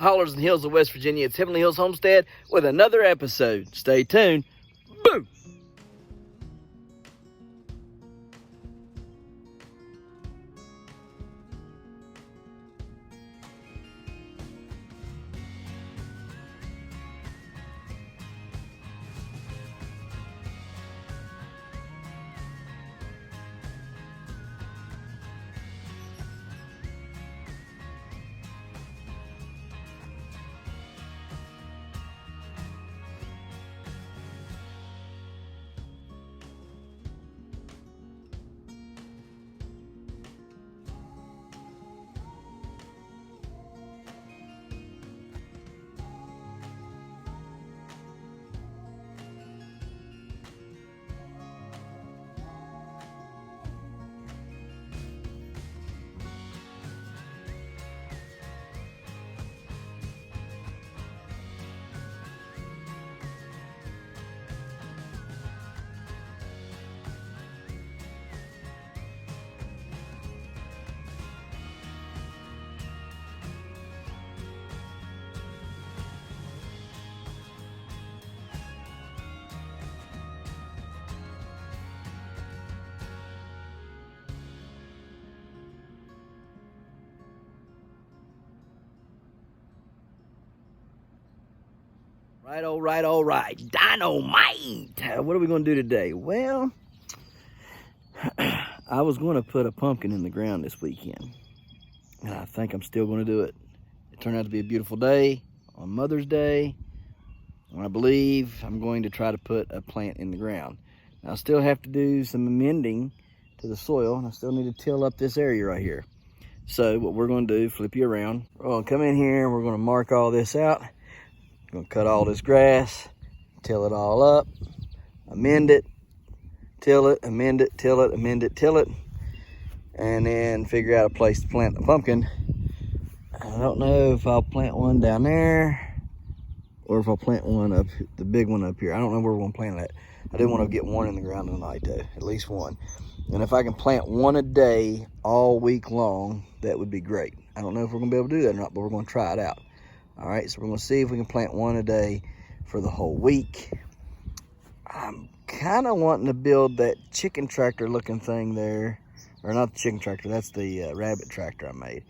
Hollers and hills of West Virginia. It's Heavenly Hills Homestead with another episode. Stay tuned. Boom! All right. Dynamite! What are we going to do today? Well, I was going to put a pumpkin in the ground this weekend, and I think I'm still going to do it. It turned out to be a beautiful day on Mother's Day, and I believe I'm going to try to put a plant in the ground. Now, I still have to do some amending to the soil, and I still need to till up this area right here. So what we're going to do, flip you around. We're going to come in here, and we're going to mark all this out. Gonna cut all this grass, till it all up, amend it, till it, amend it, till it, amend it, till it, and then figure out a place to plant the pumpkin. I don't know if I'll plant one down there or if I'll plant one up, the big one up here. I don't know where we're gonna plant it. I do want to get one in the ground tonight though, at least one. And if I can plant one a day all week long, that would be great. I don't know if we're gonna be able to do that or not, but we're gonna try it out. All right, so we're gonna see if we can plant one a day for the whole week. I'm kind of wanting to build that chicken tractor looking thing there, or not the chicken tractor, that's the rabbit tractor I made.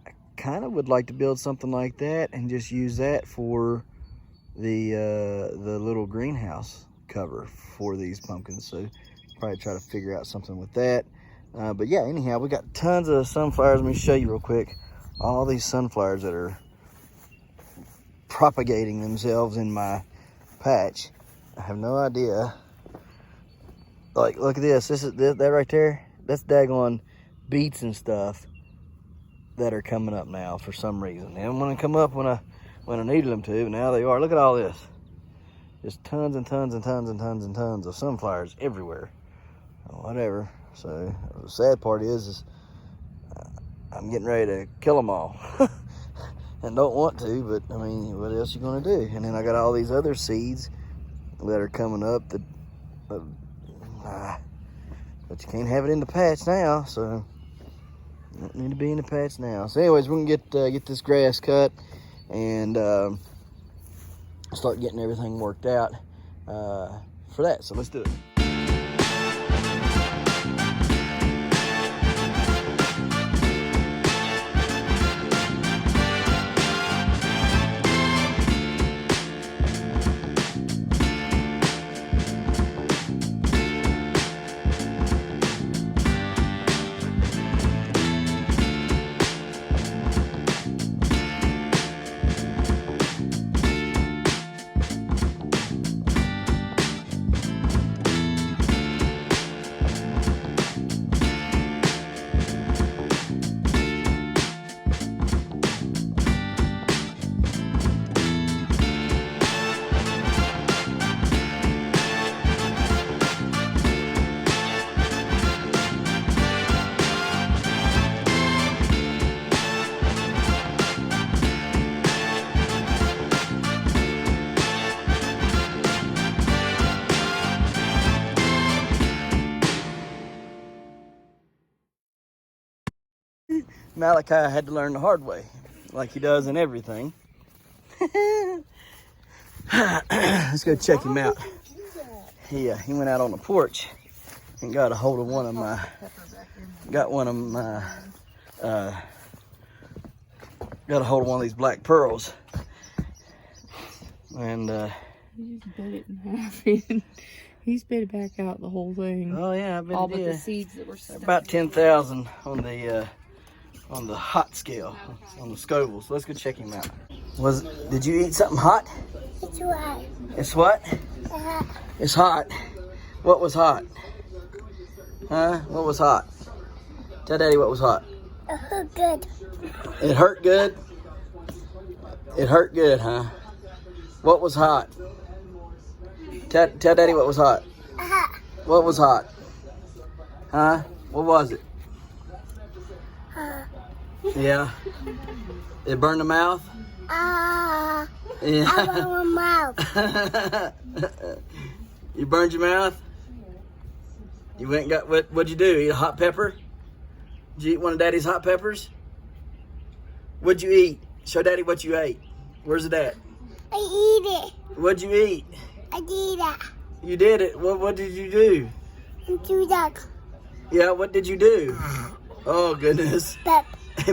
I kind of would like to build something like that and just use that for the little greenhouse cover for these pumpkins. So probably try to figure out something with that. But yeah, anyhow, we got tons of sunflowers. Let me show you real quick. All these sunflowers that are propagating themselves in my patch. I have no idea. Like, look at this. That right there. That's daggone beets and stuff that are coming up now for some reason. They don't want to come up when I needed them to, but now they are. Look at all this. Just tons and tons and tons and tons and tons of sunflowers everywhere. Whatever. So the sad part is I'm getting ready to kill them all. And don't want to, but I mean, what else you gonna do? And then I got all these other seeds that are coming up that, but you can't have it in the patch now, so you don't need to be in the patch now. So anyways, we're gonna get this grass cut and start getting everything worked out for that. So let's do it. Malachi had to learn the hard way, like he does in everything. Let's go check him out. He went out on the porch and got a hold of one of my, got a hold of one of these black pearls. And he just bit it in half. He's bit back out the whole thing. Oh yeah, I bet all it but did. the seeds that were stuck. About 10,000 on the hot scale, on the Scoville. So let's go check him out. Did you eat something hot? It's hot. It's what? It's hot. What was hot? Huh? What was hot? Tell Daddy what was hot. It hurt good. It hurt good? It hurt good, huh? What was hot? Tell Daddy what was hot. What was hot? Huh? What was it? Yeah. It burned the mouth? Yeah. Yeah. I want my mouth. You burned your mouth? You went and got, what'd you do? Eat a hot pepper? Did you eat one of Daddy's hot peppers? What'd you eat? Show Daddy what you ate. Where's it at? I eat it. What'd you eat? I did that. You did it. What did you do? I do that. Yeah, what did you do? Oh, goodness. Pep.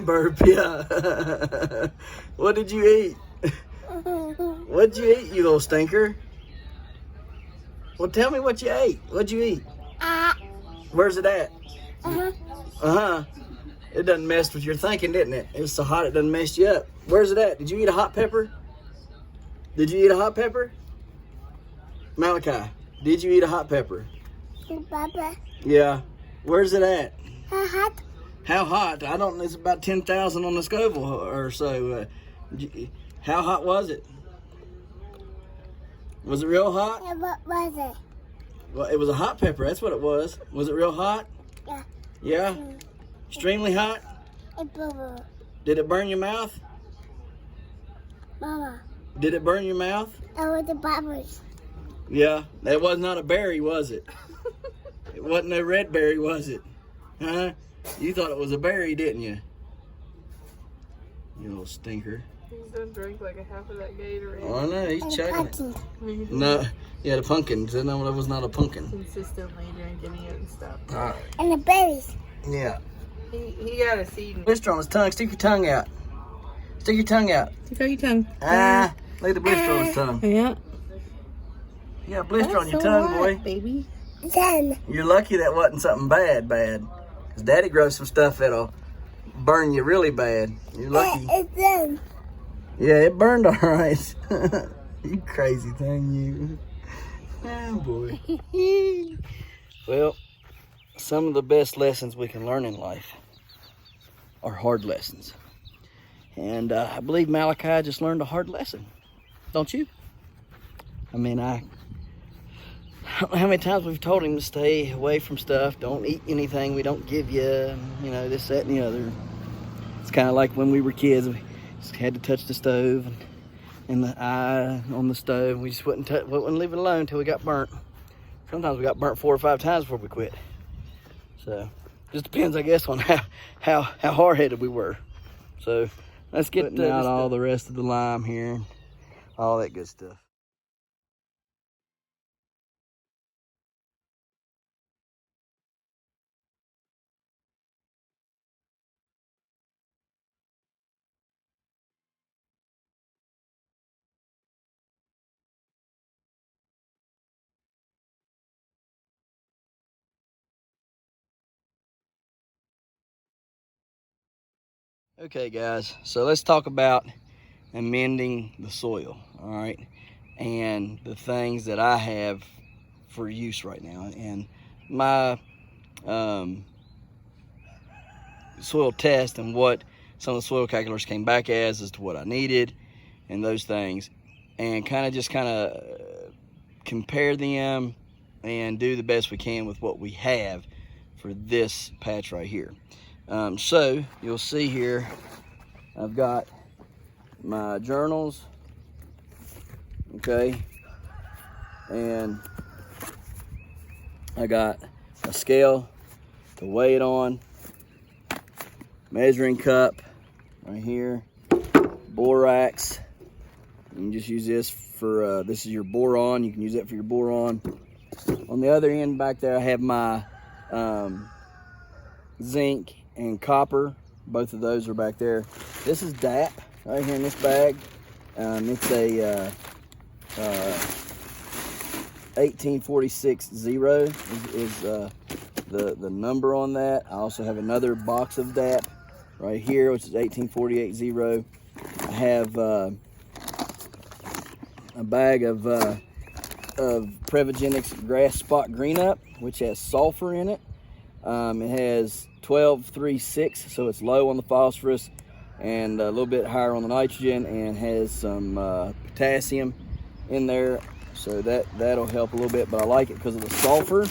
Burp, yeah. What did you eat? What'd you eat, you little stinker? Well, tell me what you ate. What'd you eat? Where's it at? Uh-huh. It doesn't mess with your thinking, didn't it? It was so hot it doesn't mess you up. Where's it at? Did you eat a hot pepper? Did you eat a hot pepper? Malachi, did you eat a hot pepper? Papa. Yeah. Where's it at? Hot. How hot? I don't know. It's about 10,000 on the Scoville or so. How hot was it? Was it real hot? Yeah, what was it? Well, it was a hot pepper. That's what it was. Was it real hot? Yeah. Yeah? Extremely hot? It bubble. Did it burn your mouth? Mama. Did it burn your mouth? That was the bubbles. Yeah. That was not a berry, was it? It wasn't a red berry, was it? Huh? You thought it was a berry, didn't you? You little stinker. He's done drank like a half of that Gatorade. Oh, no, he's And chugging it. pumpkin. No, yeah, the pumpkin. No, that was not a pumpkin. Consistently drinking it and stuff. All right. And the berries. Yeah. He got a seed. Blister on his tongue. Stick your tongue out. Stick your tongue out. Stick out your tongue. Ah, look at the blister on his tongue. Yeah. You got a blister That's on your so tongue, hot, boy. baby. Then. You're lucky that wasn't something bad. Because Daddy grows some stuff that'll burn you really bad. You're lucky. It's then. Yeah, it burned all right. You crazy thing, you. Oh, boy. Well, some of the best lessons we can learn in life are hard lessons. And I believe Malachi just learned a hard lesson. Don't you? I mean, I don't know how many times we've told him to stay away from stuff. Don't eat anything we don't give you. You know, this, that, and the other. It's kind of like when we were kids. We just had to touch the stove and the eye on the stove. We just wouldn't leave it alone until we got burnt. Sometimes we got burnt 4 or 5 times before we quit. So, just depends, I guess, on how hard-headed we were. So, let's get out all the rest of the lime here. All that good stuff. Okay, guys, so let's talk about amending the soil, all right, and the things that I have for use right now. And my soil test and what some of the soil calculators came back as to what I needed and those things, and kind of compare them and do the best we can with what we have for this patch right here. So you'll see here, I've got my journals, okay, and I got a scale to weigh it on, measuring cup right here, borax, You can just use this for, this is your boron. You can use that for your boron. On the other end back there, I have my zinc and copper. Both of those are back there. This is DAP right here in this bag. It's a 18460 is the number on that. I also have another box of DAP right here, which is 18480. I have a bag of Prevogenics Grass Spot Green Up, which has sulfur in it. It has 1236, so it's low on the phosphorus and a little bit higher on the nitrogen, and has some potassium in there, so that'll help a little bit. But I like it because of the sulfur,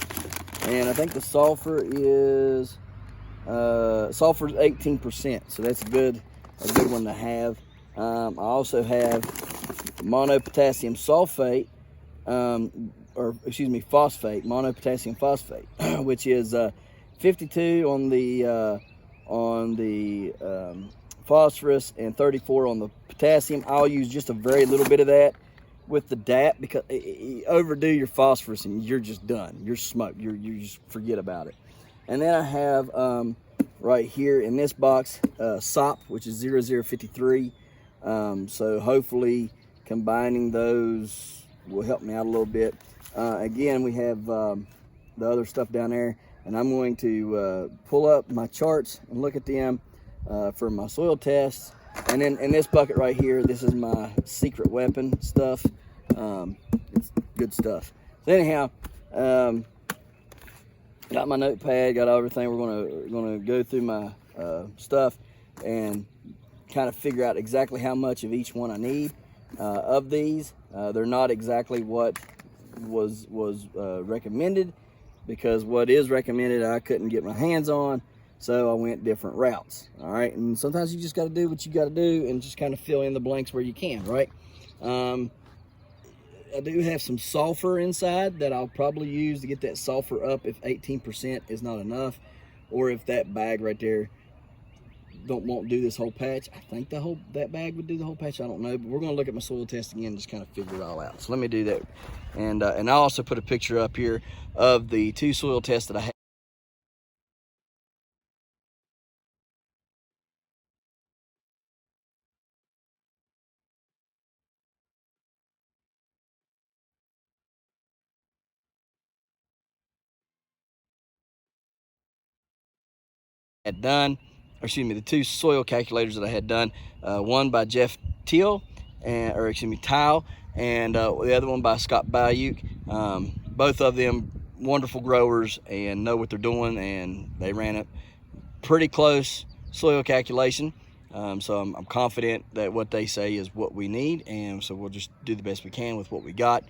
and I think the sulfur is 18%, so that's a good one to have. I also have monopotassium sulfate, phosphate, monopotassium phosphate, which is 52 on the phosphorus and 34 on the potassium. I'll use just a very little bit of that with the DAP, because you overdo your phosphorus and you're just done. You're smoked. You just forget about it. And then I have right here in this box SOP, which is 0053. So hopefully combining those will help me out a little bit. Again, we have the other stuff down there, and I'm going to pull up my charts and look at them for my soil tests. And then in this bucket right here, this is my secret weapon stuff. It's good stuff. So anyhow, got my notepad, got everything. We're gonna go through my stuff and kind of figure out exactly how much of each one I need of these. They're not exactly what was recommended, because what is recommended I couldn't get my hands on, so I went different routes. All right, and sometimes you just got to do what you got to do and just kind of fill in the blanks where you can, right? I do have some sulfur inside that I'll probably use to get that sulfur up if 18% is not enough, or if that bag right there won't do this whole patch. I think that bag would do the whole patch. I don't know, but we're going to look at my soil test again and just kind of figure it all out. So let me do that, and I also put a picture up here of the 2 soil tests that I had done, or excuse me, the 2 soil calculators that I had done, one by Jeff Tile, Tile, and the other one by Scott Bayuk. Both of them wonderful growers and know what they're doing, and they ran a pretty close soil calculation. So I'm confident that what they say is what we need, and so we'll just do the best we can with what we got.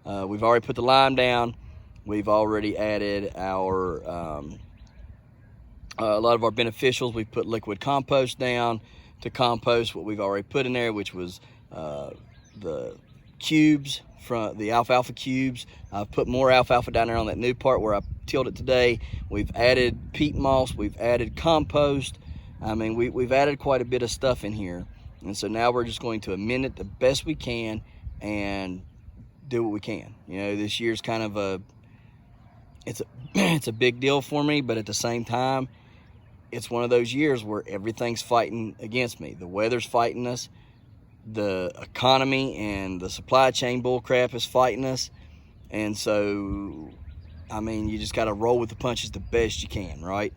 We've already put the lime down. We've already added our a lot of our beneficials. We've put liquid compost down to compost what we've already put in there, which was the cubes, from the alfalfa cubes. I've put more alfalfa down there on that new part where I tilled it today. We've added peat moss, we've added compost. I mean, we've added quite a bit of stuff in here, and so now we're just going to amend it the best we can and do what we can. You know, this year's kind of it's a big deal for me, but at the same time, it's one of those years where everything's fighting against me. The weather's fighting us. The economy and the supply chain bullcrap is fighting us. And so, I mean, you just got to roll with the punches the best you can, right?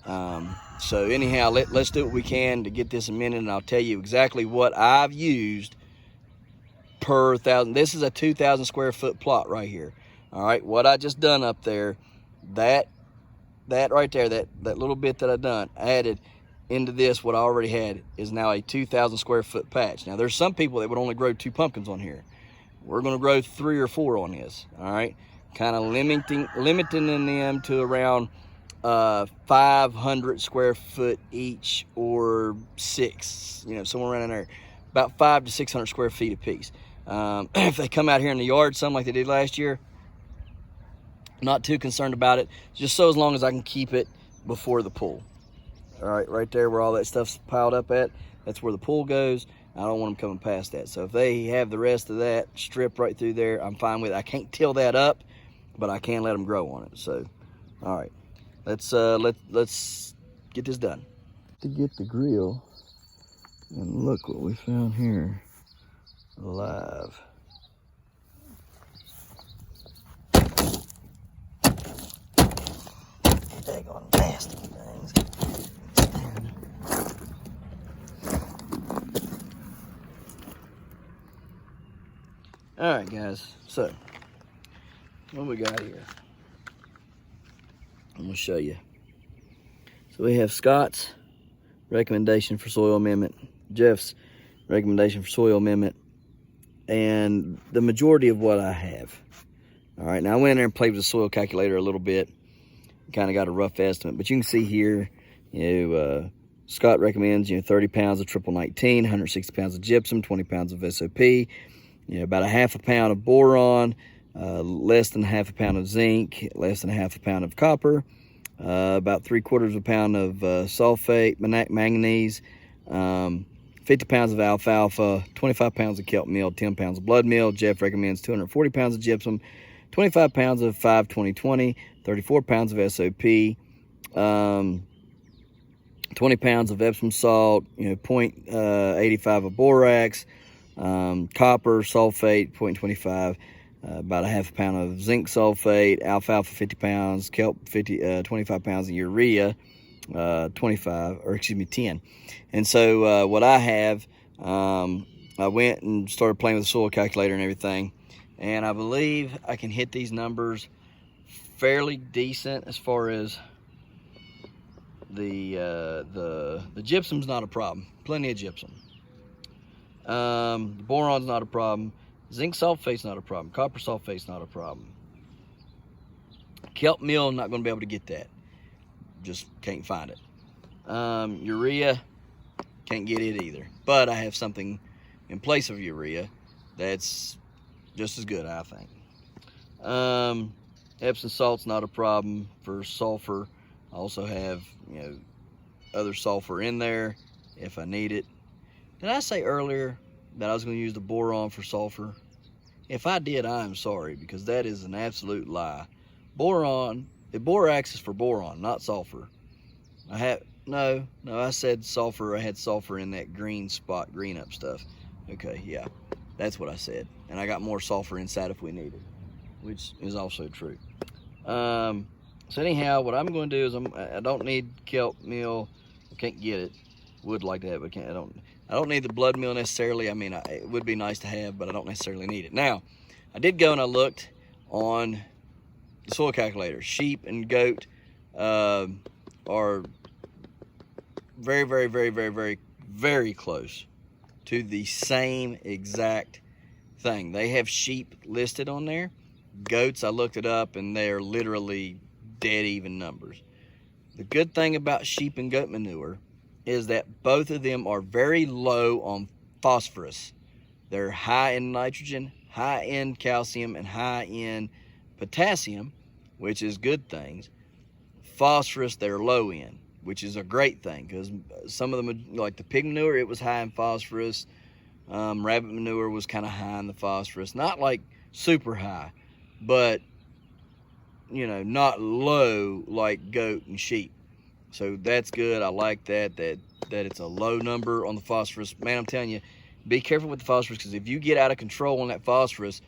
So anyhow, let's do what we can to get this amended, and I'll tell you exactly what I've used per 1,000. This is a 2,000 square foot plot right here. All right, what I just done up there, that right there, that little bit that I done added into this, what I already had, is now a 2,000 square foot patch. Now there's some people that would only grow 2 pumpkins on here. We're going to grow 3 or 4 on this. All right, kind of limiting them to around 500 square foot each, or 6, you know, somewhere around in there, about 500 to 600 square feet a piece. If they come out here in the yard, something like they did last year, not too concerned about it, just so as long as I can keep it before the pool. All right, right there where all that stuff's piled up at, that's where the pool goes. I don't want them coming past that. So if they have the rest of that strip right through there, I'm fine with it. I can't till that up, but I can let them grow on it. So, all right, let's get this done. To get the grill, and look what we found here, alive. Daggone nasty things. All right, guys. So, what we got here? I'm gonna show you. So we have Scott's recommendation for soil amendment, Jeff's recommendation for soil amendment, and the majority of what I have. All right, now I went in there and played with the soil calculator a little bit, kind of got a rough estimate, but you can see here, Scott recommends, 30 pounds of triple 19, 160 pounds of gypsum, 20 pounds of SOP, about a half a pound of boron, less than half a pound of zinc, less than half a pound of copper, about 3/4 of a pound of sulfate, manganese, 50 pounds of alfalfa, 25 pounds of kelp meal, 10 pounds of blood meal. Jeff recommends 240 pounds of gypsum, 25 pounds of 5-20-20, 34 pounds of SOP, 20 pounds of Epsom salt, 0.85 of borax, copper, sulfate, 0.25, about a half a pound of zinc sulfate, alfalfa 50 pounds, kelp 25 pounds of urea, 10. And so what I have, I went and started playing with the soil calculator and everything, and I believe I can hit these numbers fairly decent as far as the gypsum's not a problem. Plenty of gypsum. The boron's not a problem. Zinc sulfate's not a problem. Copper sulfate's not a problem. Kelp meal, I'm not going to be able to get that. Just can't find it. Urea, can't get it either. But I have something in place of urea that's just as good, I think. Epsom salt's not a problem for sulfur. I also have, other sulfur in there if I need it. Did I say earlier that I was going to use the boron for sulfur? If I did, I am sorry, because that is an absolute lie. Borax is for boron, not sulfur. No, I said sulfur. I had sulfur in that green spot, green up stuff. Okay, yeah, that's what I said. And I got more sulfur inside if we need it, which is also true. So anyhow, what I'm going to do is I don't need kelp meal. I can't get it. Would like to have, but I don't need the blood meal necessarily. I mean, it would be nice to have, but I don't necessarily need it. Now, I did go and I looked on the soil calculator. Sheep and goat are very, very, very, very, very, very close to the same exact thing. They have sheep listed on there. Goats, I looked it up, and they're literally dead even numbers. The good thing about sheep and goat manure is that both of them are very low on phosphorus. They're high in nitrogen, high in calcium, and high in potassium, which is good things. Phosphorus, they're low in, which is a great thing, because some of them, like the pig manure, it was high in phosphorus. Rabbit manure was kind of high in the phosphorus. Not like super high, but not low like goat and sheep. So that's good. I like that it's a low number on the phosphorus. Man, I'm telling you, be careful with the phosphorus, because if you get out of control on that phosphorus,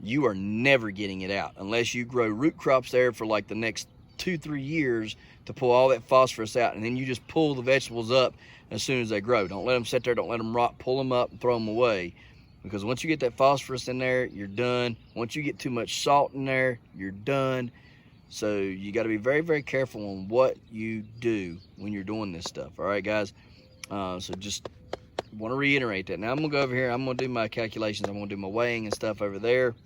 you are never getting it out unless you grow root crops there for like the next 2-3 years to pull all that phosphorus out, and then you just pull the vegetables up as soon as they grow. Don't let them sit there, don't let them rot, pull them up and throw them away, because once you get that phosphorus in there, you're done. Once you get too much salt in there, you're done. So you got to be very, very careful on what you do when you're doing this stuff. All right, guys? So just want to reiterate that. Now I'm going to go over here. I'm going to do my calculations. I'm going to do my weighing and stuff over there.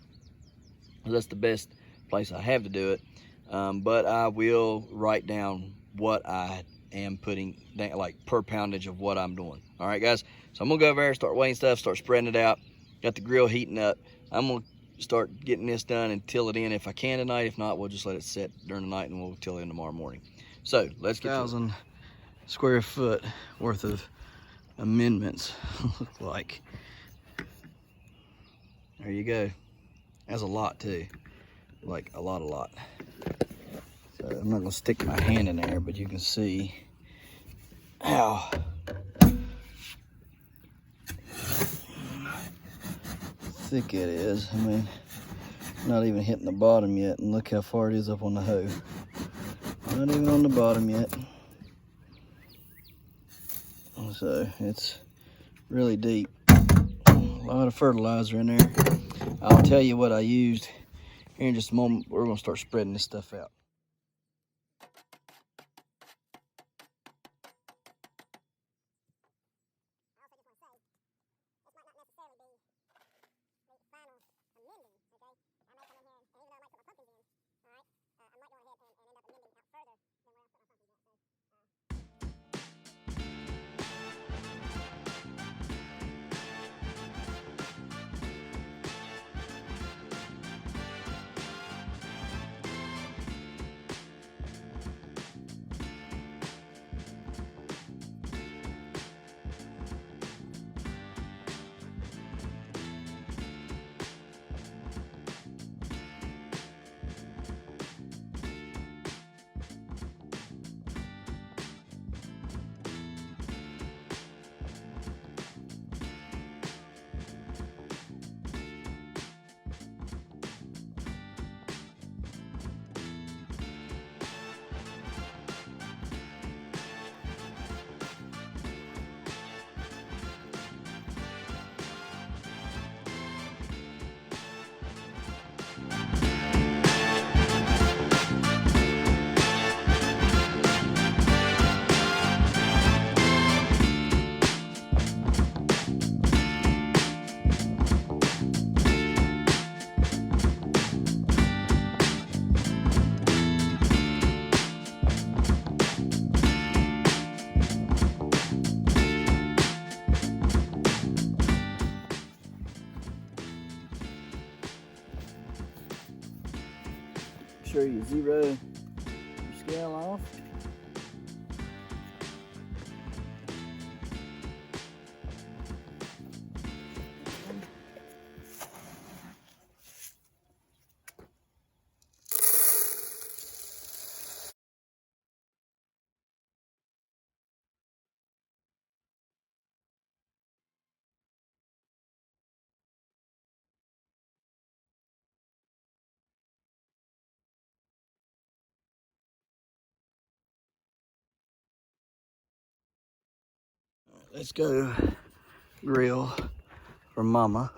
That's the best place I have to do it. But I will write down what I am putting down, like per poundage of what I'm doing. All right, guys? So I'm going to go over there, start weighing stuff, start spreading it out. Got the grill heating up. I'm going to start getting this done and till it in if I can tonight. If not, we'll just let it set during the night and we'll till it in tomorrow morning. So let's get 1,000 square foot worth of amendments look like. There you go. That's a lot too. Like a lot. So I'm not gonna stick my hand in there, but you can see how thick it is. I mean, not even hitting the bottom yet, and look how far it is up on the hoe. Not even on the bottom yet. So it's really deep. A lot of fertilizer in there. I'll tell you what I used here in just a moment. We're gonna start spreading this stuff out. Sure you zero your scale off. Let's go grill for Mama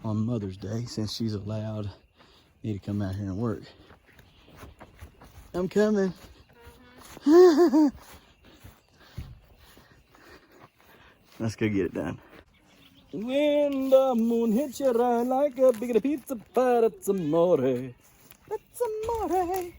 on Mother's Day, since she's allowed me to come out here and work. I'm coming. Let's go get it done. When the moon hits your eye like a big pizza pie, that's amore. That's amore.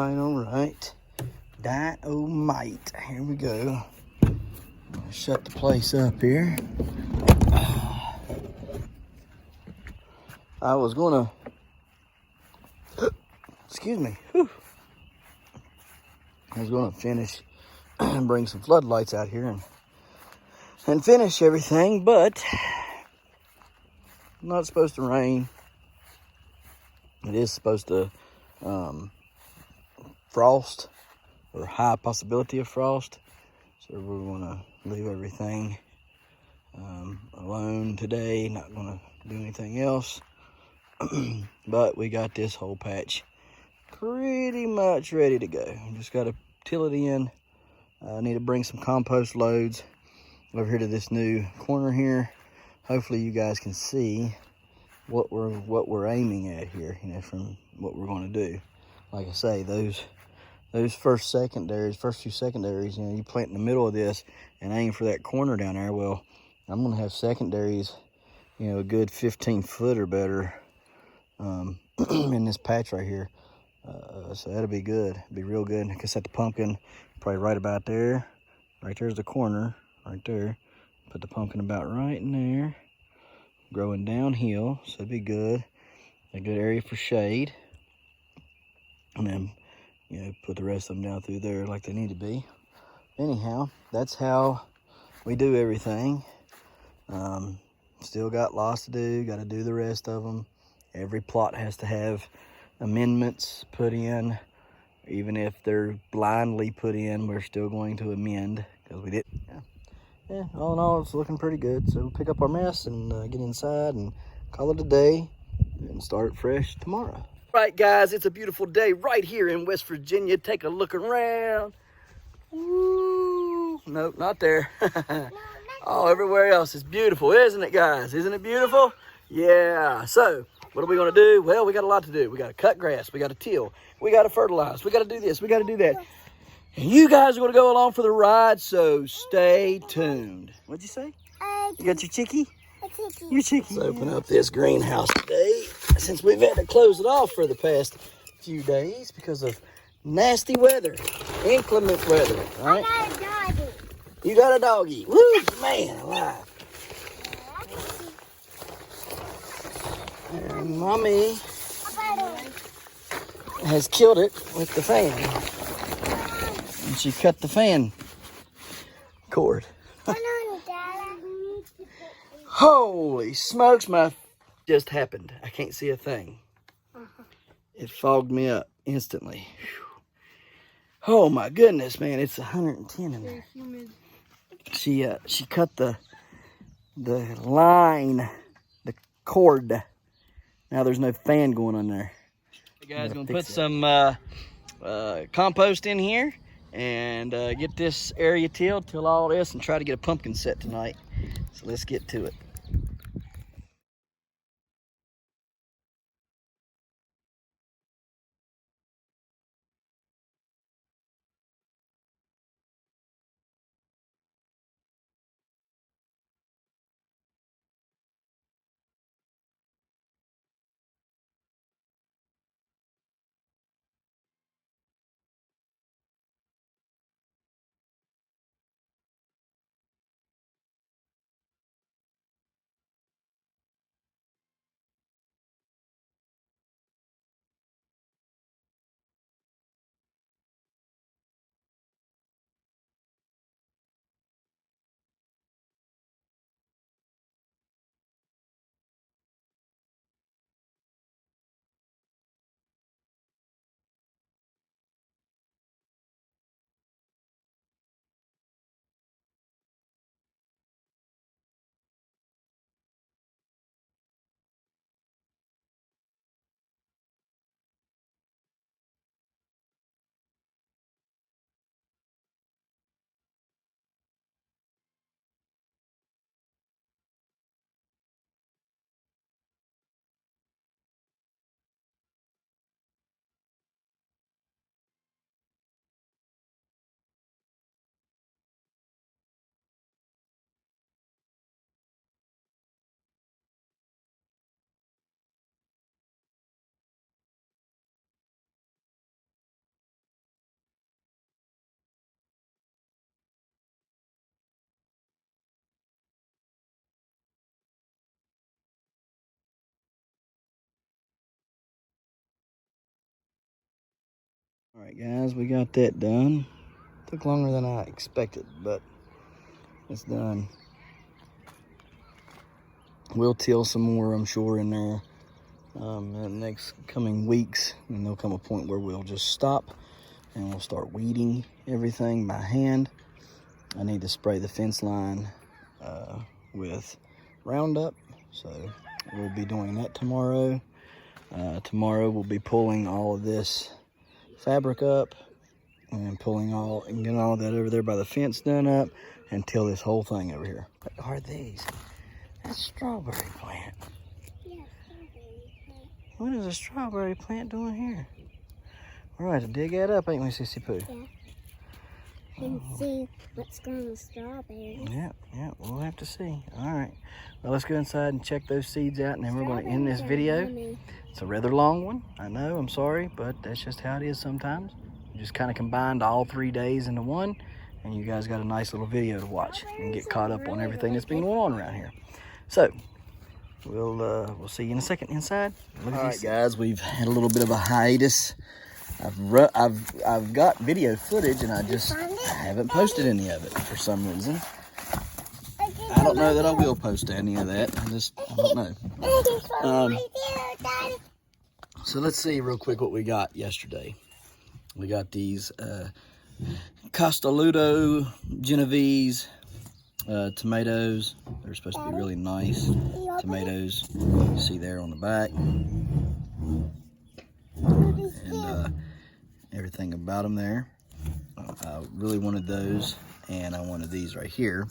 All right. Dynamite. Here we go. Shut the place up here. I was gonna, excuse me, whew. I was gonna finish and bring some floodlights out here and finish everything, but not supposed to rain. It is supposed to frost, or high possibility of frost. So we're gonna leave everything alone today. Not gonna do anything else. But we got this whole patch pretty much ready to go. Just gotta till it in. I need to bring some compost loads over here to this new corner here. Hopefully you guys can see what we're aiming at here, you know, from what we're going to do. Like I say, those first few secondaries, you know, you plant in the middle of this and aim for that corner down there. Well, I'm going to have secondaries, you know, a good 15 foot or better in this patch right here. So that'll be good. Be real good. I can set the pumpkin probably right about there. Right there's the corner, right there. Put the pumpkin about right in there. Growing downhill, so it'd be good. A good area for shade. And then, you know, put the rest of them down through there like they need to be. Anyhow, that's how we do everything. Still got lots to do. Got to do the rest of them. Every plot has to have amendments put in. Even if they're blindly put in, we're still going to amend because we did. Yeah, all in all, it's looking pretty good. So we'll pick up our mess and get inside and call it a day and start fresh tomorrow. All right, guys, it's a beautiful day right here in West Virginia. Take a look around. Woo! Nope, not there. Oh, everywhere else is beautiful, isn't it, guys? Isn't it beautiful? Yeah. So what are we going to do? Well, we got a lot to do. We got to cut grass. We got to till. We got to fertilize. We got to do this. We got to do that. And you guys are going to go along for the ride, so stay tuned. What'd you say? You got your chickie? Your chickie. Let's open up this greenhouse today, since we've had to close it off for the past few days because of nasty weather, inclement weather, right? I got a doggy. You got a doggy. Woo, man alive. And Mommy has killed it with the fan. And she cut the fan cord. Holy smokes, my just happened. I can't see a thing. It fogged me up instantly. Whew. Oh my goodness, man, it's 110 in there. She cut the line, the cord. Now there's no fan going on there. Hey guys, gonna put some compost in here and get this area tilled, till all this, and try to get a pumpkin set tonight. So let's get to it. All right, guys, we got that done. Took longer than I expected, but it's done. We'll till some more, I'm sure, in there in the next coming weeks, and there'll come a point where we'll just stop and we'll start weeding everything by hand. I need to spray the fence line with Roundup, so we'll be doing that tomorrow. Tomorrow we'll be pulling all of this fabric up and getting all that over there by the fence done up and till this whole thing over here. What are these? That's a strawberry plant. Yeah, strawberry plant. What is a strawberry plant doing here? We're going to have to dig that up, ain't we, Sissy Pooh? Yeah. And see what's going with strawberries. Yeah, we'll have to see. All right. Well, let's go inside and check those seeds out, and then we're going to end this video. Yummy. It's a rather long one. I know, I'm sorry, but that's just how it is sometimes. We just kind of combined all 3 days into one, and you guys got a nice little video to watch and get caught up on everything that's been going on around here. So, we'll see you in a second inside. All right, guys, we've had a little bit of a hiatus. I've got video footage, and I haven't posted any of it for some reason. I don't know that I will post any of that. I don't know. So let's see real quick what we got yesterday. We got these Castelludo Genovese tomatoes. They're supposed to be really nice tomatoes. You see there on the back. And everything about them there. I really wanted those, and I wanted these right here.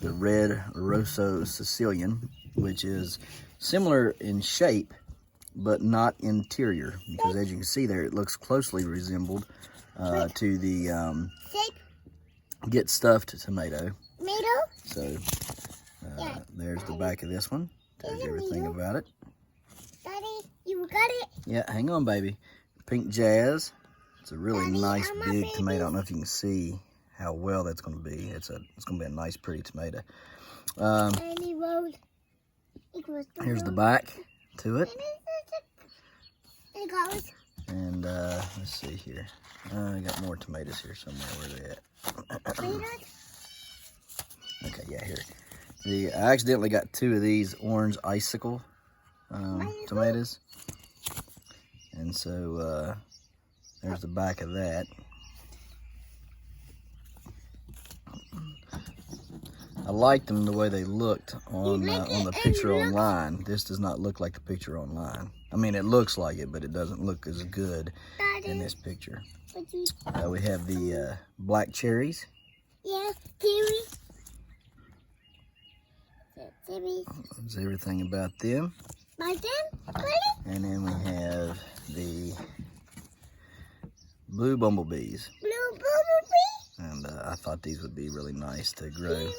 The red Rosso Sicilian, which is similar in shape, but not interior, because as you can see there, it looks closely resembled to the Get Stuffed tomato. So there's the back of this one. There's everything about it. Daddy, you got it? Yeah, hang on, baby. Pink Jazz. It's a really Daddy, nice I'm a big baby. tomato. I don't know if you can see how well that's going to be. It's going to be a nice, pretty tomato. Here's the back to it. And let's see here. I got more tomatoes here somewhere. Where are they at? Okay, yeah, here. I accidentally got 2 of these orange icicle tomatoes. And so there's the back of that. I liked them the way they looked on the picture online. This does not look like the picture online. I mean, it looks like it, but it doesn't look as good in this picture. We have the black cherries. Yeah, cherries. Cherries. There's everything about them. By them? And then we have the blue bumblebees. Blue bumblebee? And I thought these would be really nice to grow.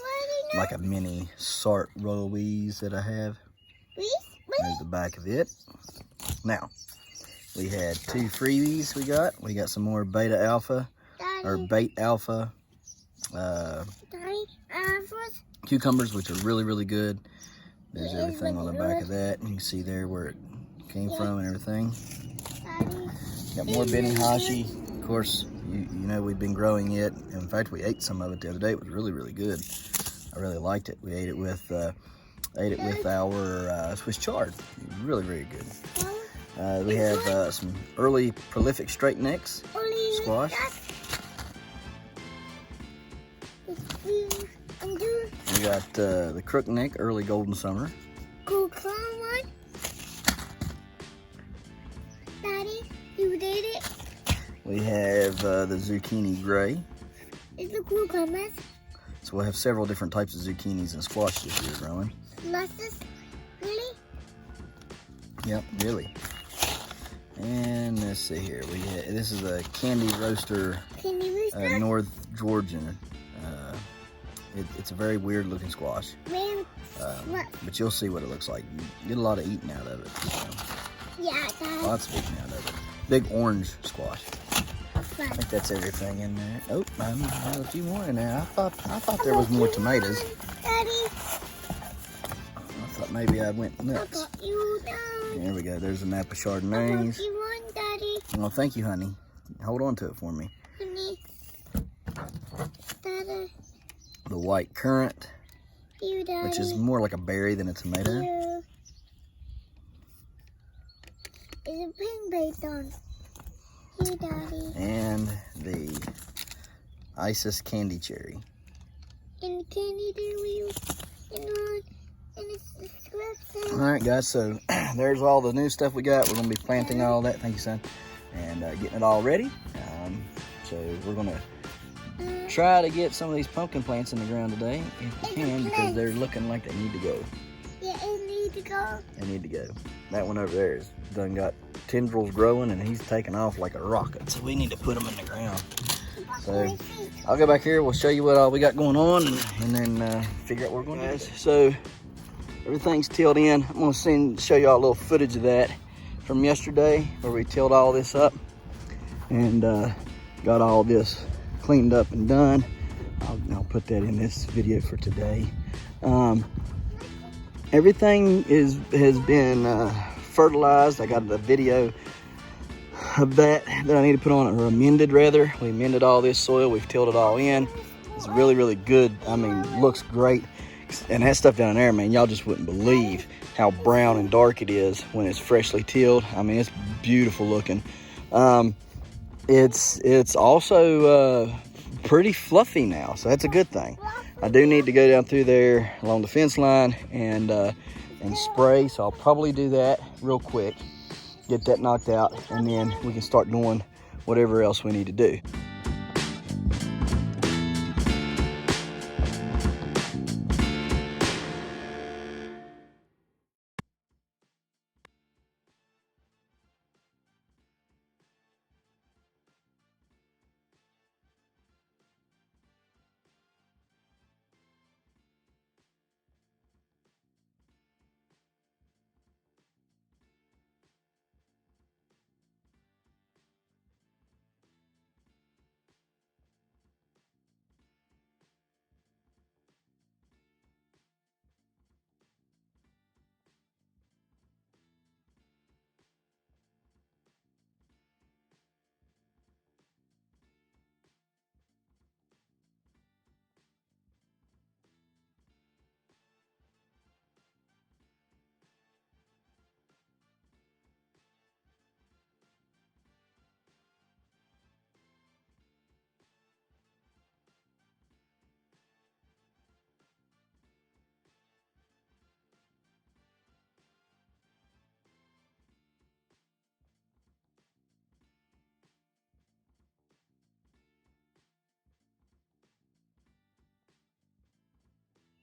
Like a mini Sart Royalwees that I have. There's the back of it. Now, we had 2 freebies we got. We got some more beta alpha, or bait alpha cucumbers, which are really, really good. There's everything on the back of that. You can see there where it came from and everything. Got more Benihashi. Of course, you know we've been growing it. In fact, we ate some of it the other day. It was really, really good. I really liked it. We ate it with our Swiss chard. Really, very good. We have some early prolific straight necks squash. We got the crook neck early golden summer. Daddy, you did it. We have the zucchini gray. It's the cucumbers. So we'll have several different types of zucchinis and squash this year growing. Lettuce. Really? Yep, really. And let's see here. This is a Candy Roaster North Georgian. It's a very weird looking squash. But you'll see what it looks like. You get a lot of eating out of it. So. Yeah, Dad. Lots of eating out of it. Big orange squash. I think that's everything in there. Oh, I have a few more in there. I thought there was more tomatoes. Daddy. I thought maybe I went nuts. You down. There we go. There's a map of I Chardonnays. you one, Daddy. Well, thank you, honey. Hold on to it for me. Honey. Dada. The white currant, You, Daddy. which is more like a berry than a tomato. You. It's a pink bacon. You, Daddy. And the Isis candy cherry. And the candy do you? And it's the script. All right, guys, so there's all the new stuff we got. We're going to be planting all that. Thank you, son. And getting it all ready. So we're going to try to get some of these pumpkin plants in the ground today, if we can, because they're looking like they need to go. Yeah, it need to go. They need to go. That one over there is done got tendrils growing, and he's taking off like a rocket. So we need to put them in the ground. So I'll go back here. We'll show you what all we got going on, and then figure out what we're going to do. So everything's tilled in. I'm going to show you all a little footage of that from yesterday, where we tilled all this up and got all this cleaned up and done. I'll put that in this video for today. Everything has been fertilized. I got the video of that I need to put on, or amended rather. We amended all this soil. We've tilled it all in. It's really, really good. I mean, looks great. And that stuff down there, man, y'all just wouldn't believe how brown and dark it is when it's freshly tilled. I mean, it's beautiful looking. It's also pretty fluffy now, so that's a good thing. I do need to go down through there along the fence line and spray, so I'll probably do that real quick, get that knocked out, and then we can start doing whatever else we need to do.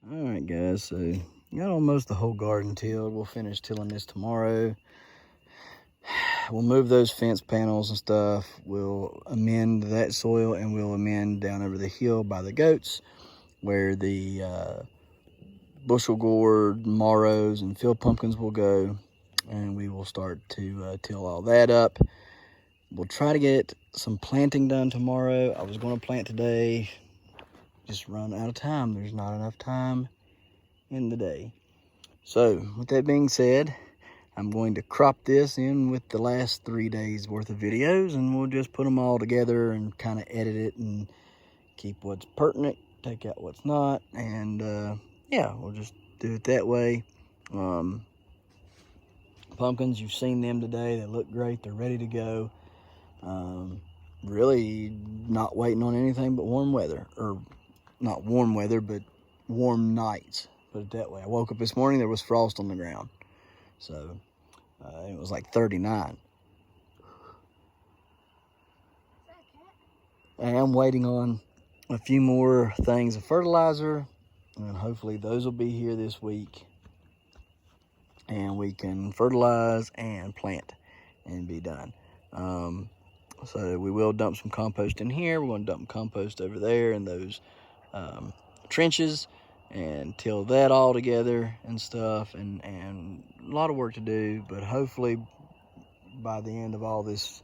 All right, guys, so got almost the whole garden tilled. We'll finish tilling this tomorrow. We'll move those fence panels and stuff. We'll amend that soil, and we'll amend down over the hill by the goats where the bushel gourd, marrows, and field pumpkins will go. And we will start to till all that up. We'll try to get some planting done tomorrow. I was going to plant today. Just run out of time. There's not enough time in the day. So with that being said, I'm going to crop this in with the last 3 days worth of videos, and we'll just put them all together and kind of edit it and keep what's pertinent, take out what's not, and yeah, we'll just do it that way. Pumpkins, you've seen them today. They look great. They're ready to go. Really not waiting on anything but warm weather, or not warm weather, but warm nights, put it that way. I woke up this morning, there was frost on the ground. So it was like 39. And I'm waiting on a few more things of fertilizer, and hopefully those will be here this week. And we can fertilize and plant and be done. So we will dump some compost in here. We're going to dump compost over there in those trenches and till that all together and stuff, and a lot of work to do, but hopefully by the end of all this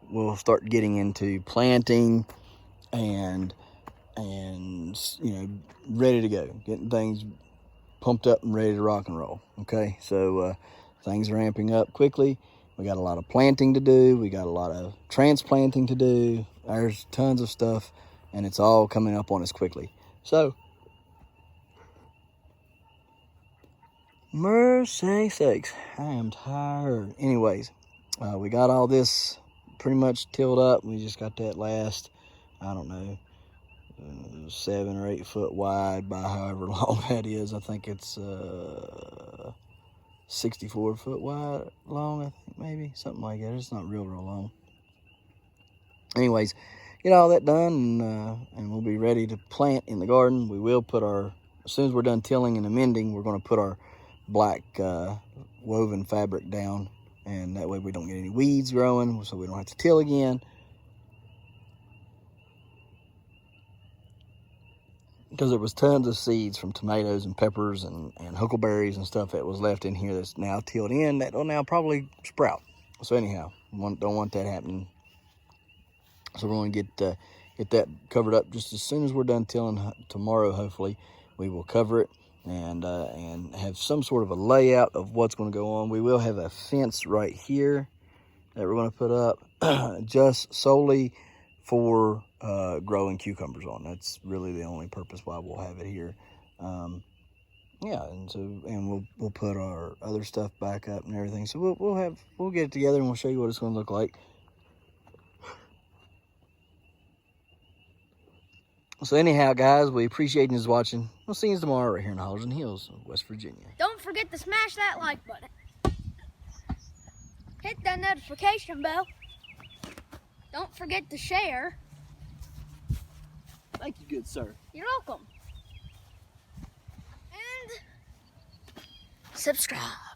we'll start getting into planting and you know, ready to go, getting things pumped up and ready to rock and roll. Okay, so things are ramping up quickly, We got a lot of planting to do. We got a lot of transplanting to do. There's tons of stuff, and it's all coming up on us quickly. So, mercy sakes, I am tired. Anyways, we got all this pretty much tilled up. We just got that last, I don't know, 7 or 8 foot wide by however long that is. I think it's 64 foot wide long, I think, maybe something like that. It's not real long. Anyways, get all that done, and we'll be ready to plant in the garden. We will put our, as soon as we're done tilling and amending, we're going to put our black woven fabric down, and that way we don't get any weeds growing, so we don't have to till again. Because there was tons of seeds from tomatoes and peppers and huckleberries and stuff that was left in here that's now tilled in, that will now probably sprout. So anyhow, don't want that happening. So we're going to get that covered up just as soon as we're done tilling tomorrow. Hopefully, we will cover it and have some sort of a layout of what's going to go on. We will have a fence right here that we're going to put up just solely for growing cucumbers on. That's really the only purpose why we'll have it here. Yeah, and we'll put our other stuff back up and everything. So we'll get it together and we'll show you what it's going to look like. So anyhow, guys, we appreciate you watching. We'll see you tomorrow right here in Hollers and Hills, West Virginia. Don't forget to smash that like button. Hit that notification bell. Don't forget to share. Thank you, good sir. You're welcome. And subscribe.